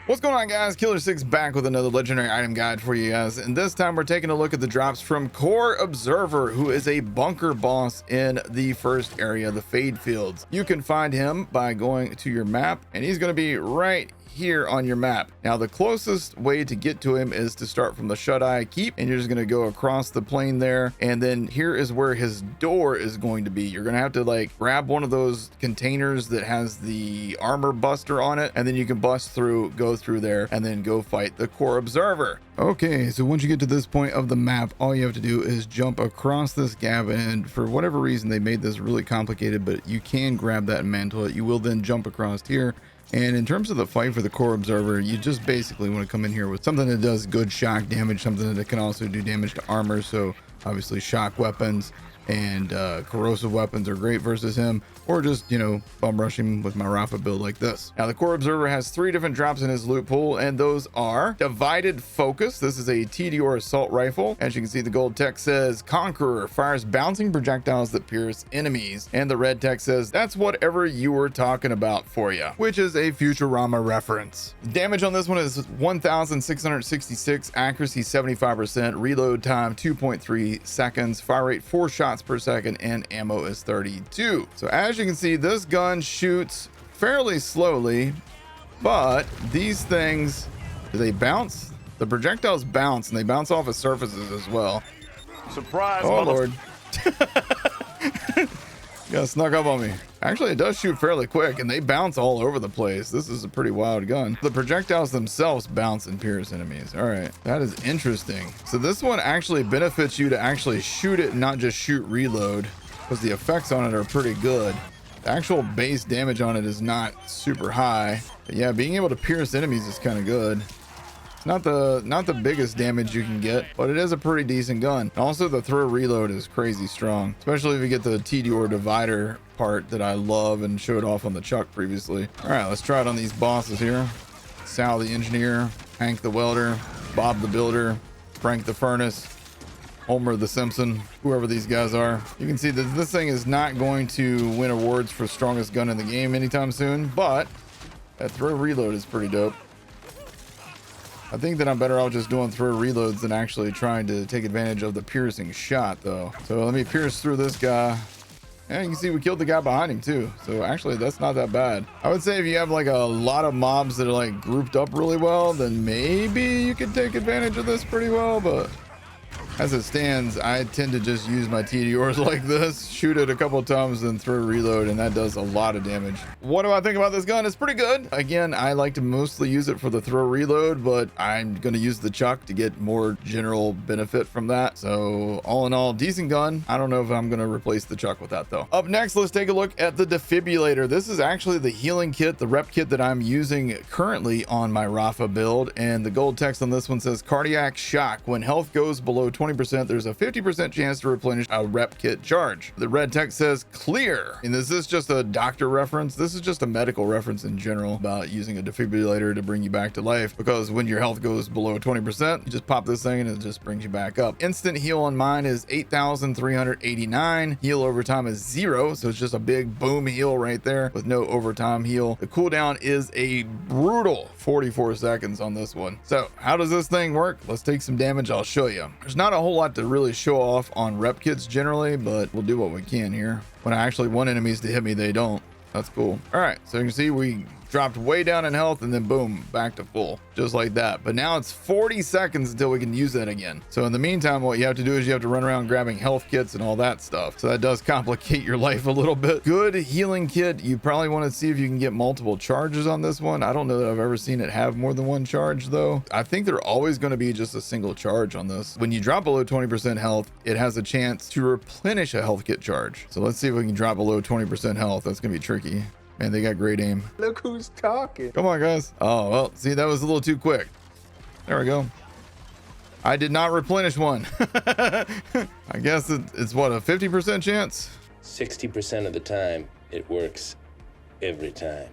What's going on, guys? Killer6 back with another legendary item guide for you guys, and this time we're taking a look at the drops from Core Observer, who is a bunker boss in the first area, the Fade Fields. You can find him by going to your map, and he's going to be right here on your map. Now, the closest way to get to him is to start from the Shut-Eye Keep, and you're just going to go across the plain there, and then here is where his door is going to be. You're going to have to like grab one of those containers that has the armor buster on it, and then you can bust through, go through there, and then go fight the Core Observer. Okay, so once you get to this point of the map, all you have to do is jump across this gap, and for whatever reason they made this really complicated, but you can grab that and mantle it. You will then jump across here. And in terms of the fight for the Core Observer, you just basically want to come in here with something that does good shock damage, something that can also do damage to armor. So obviously shock weapons and corrosive weapons are great versus him, or just, you know, bum rush him with my Rafa build like this. Now, the Core Observer has 3 different drops in his loot pool, and those are Divided Focus. This is a TDR assault rifle. As you can see, the gold text says Conqueror, fires bouncing projectiles that pierce enemies, and the red text says that's whatever you were talking about for you, which is a Futurama reference. Damage on this one is 1,666, accuracy 75%, reload time 2.3 seconds, fire rate 4 shots per second, and ammo is 32. So as you can see, this gun shoots fairly slowly, but these things, do they bounce? The projectiles bounce, and they bounce off of surfaces as well. Surprise! Oh Lord. You got snuck up on me. Actually, it does shoot fairly quick, and they bounce all over the place. This is a pretty wild gun. The projectiles themselves bounce and pierce enemies. All right, that is interesting. So this one actually benefits you to actually shoot it and not just shoot reload, because the effects on it are pretty good. The actual base damage on it is not super high, but yeah, being able to pierce enemies is kind of good. It's not the biggest damage you can get, but it is a pretty decent gun. Also, the throw reload is crazy strong, especially if you get the TDR divider part that I love and showed off on the Chuck previously. All right, let's try it on these bosses here. Sal the engineer, Hank the welder, Bob the builder, Frank the furnace, Homer the Simpson, whoever these guys are. You can see that this thing is not going to win awards for strongest gun in the game anytime soon, but that throw reload is pretty dope. I think that I'm better off just doing throw reloads than actually trying to take advantage of the piercing shot though. So let me pierce through this guy. And you can see we killed the guy behind him too. So actually that's not that bad. I would say if you have like a lot of mobs that are like grouped up really well, then maybe you could take advantage of this pretty well, but as it stands, I tend to just use my TDRs like this, shoot it a couple times, then throw reload, and that does a lot of damage. What do I think about this gun? It's pretty good. Again, I like to mostly use it for the throw reload, but I'm going to use the Chuck to get more general benefit from that. So all in all, decent gun. I don't know if I'm going to replace the Chuck with that though. Up next, let's take a look at the Defibrillator. This is actually the healing kit, the rep kit that I'm using currently on my Rafa build, and the gold text on this one says cardiac shock. When health goes below 20%, there's a 50% chance to replenish a rep kit charge. The red text says clear. And is this just a doctor reference? This is just a medical reference in general about using a defibrillator to bring you back to life, because when your health goes below 20%, you just pop this thing and it just brings you back up. Instant heal on mine is 8,389. Heal over time is 0, so it's just a big boom heal right there with no overtime heal. The cooldown is a brutal 44 seconds on this one. So how does this thing work? Let's take some damage. I'll show you. There's not a whole lot to really show off on rep kits generally, but we'll do what we can here. When I actually want enemies to hit me, they don't. That's cool. All right, so you can see we dropped way down in health and then boom, back to full, just like that. But now it's 40 seconds until we can use that again. So in the meantime, what you have to do is you have to run around grabbing health kits and all that stuff. So that does complicate your life a little bit. Good healing kit. You probably want to see if you can get multiple charges on this one. I don't know that I've ever seen it have more than one charge though. I think they're always going to be just a single charge on this. When you drop below 20% health, it has a chance to replenish a health kit charge. So let's see if we can drop below 20% health. That's going to be tricky. Man, they got great aim. Look who's talking. Come on, guys. Oh, well, see, that was a little too quick. There we go. I did not replenish one. I guess it's what, a 50% chance? 60% of the time, it works every time.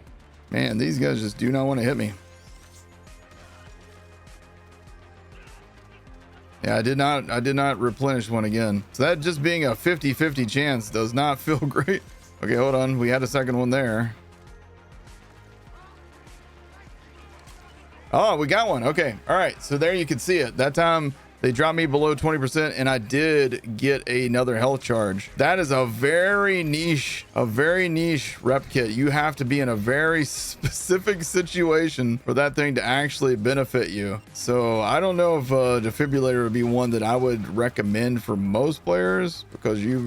Man, these guys just do not want to hit me. Yeah, I did not replenish one again. So that just being a 50-50 chance does not feel great. Okay, hold on. We had a second one there. Oh, we got one. Okay. All right. So there you can see it. That time they dropped me below 20% and I did get another health charge. That is a very niche rep kit. You have to be in a very specific situation for that thing to actually benefit you. So I don't know if defibrillator would be one that I would recommend for most players, because you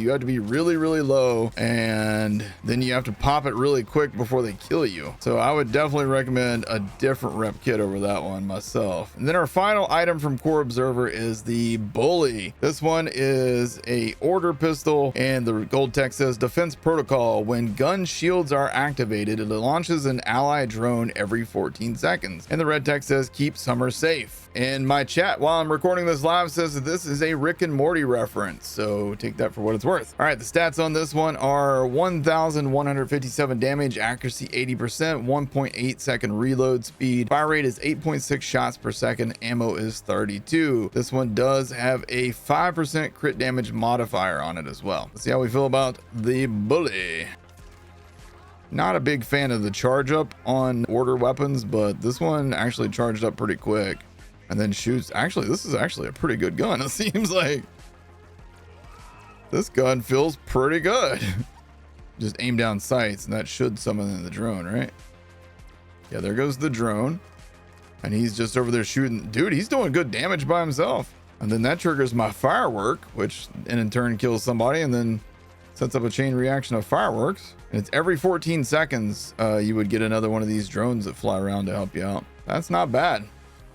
have to be really low, and then you have to pop it really quick before they kill you. So I would definitely recommend a different rep kit over that one myself. And then our final item from Core Observer is the Bully. This one is a order pistol, and the gold text says defense protocol: when gun shields are activated, it launches an ally drone every 14 seconds. And the red text says keep summer safe. And my chat while I'm recording this live says that this is a Rick and Morty reference, so take that for what it's worth. All right, the stats on this one are 1,157 damage, accuracy 80%, 1.8 second reload speed, fire rate is 8.6 shots per second, ammo is 32. This one does have a 5% crit damage modifier on it as well. Let's see how we feel about the Bully. Not a big fan of the charge up on order weapons, but this one actually charged up pretty quick and then shoots. Actually, this is actually a pretty good gun. It seems like this gun feels pretty good. Just aim down sights and that should summon in the drone, right? Yeah, there goes the drone. And he's just over there shooting. Dude, he's doing good damage by himself. And then that triggers my firework, which in turn kills somebody and then sets up a chain reaction of fireworks. And it's every 14 seconds you would get another one of these drones that fly around to help you out. That's not bad.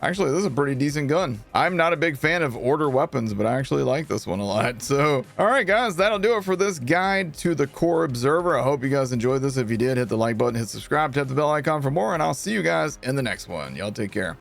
Actually, this is a pretty decent gun. I'm not a big fan of order weapons, but I actually like this one a lot. So, all right, guys, that'll do it for this guide to the Core Observer. I hope you guys enjoyed this. If you did, hit the like button, hit subscribe, tap the bell icon for more, and I'll see you guys in the next one. Y'all take care.